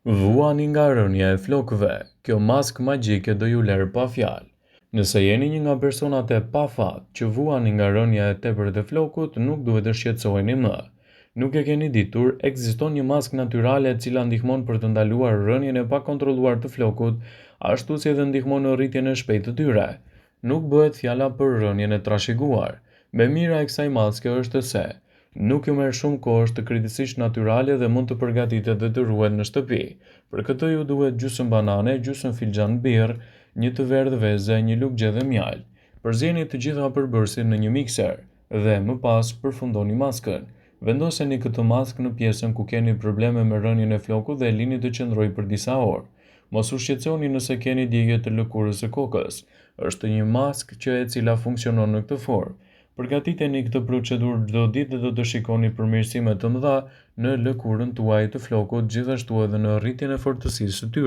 Vuani nga rënja e flokëve, kjo maskë magjike do ju lërë pa fjalë. Nëse jeni një nga personat e pa fat që vuani nga rënja e tepërt e flokut, nuk duhet të shqetësoheni më. Nuk e keni ditur, ekziston një maskë natyrale e cila ndihmon për të ndaluar rënjen e pakontrolluar të flokut, ashtu si edhe ndihmon në rritjen e shpejtë të tyre. Nuk bëhet fjala për rënjen e trashëguar. Me mira e kësaj maske është se nuk ju merr shumë kohë, është krejtësisht natyrale dhe mund të përgatitet dhe të ruhet në shtëpi. Për këtë ju duhet gjysmë banane, gjysmë filxhan birr, një të verdhë veze, një lugje dhe mjalë. Përzieni të gjitha përbërësit në një mikser dhe më pas përfundoni maskën. Vendoseni këtë maskë në pjesën ku keni probleme me rënjen e flokut dhe lini të qëndrojë për disa orë. Mos u shqetësoni nëse keni djegje të lëkurës së kokës. Është një maskë që e cila funksionon në këtë formë. Përgatiteni këtë procedurë çdo ditë dhe do të shikoni përmirësime të mëdha në lëkurën tuaj të flokut, gjithashtu edhe në rritjen e fortësisë së tyre.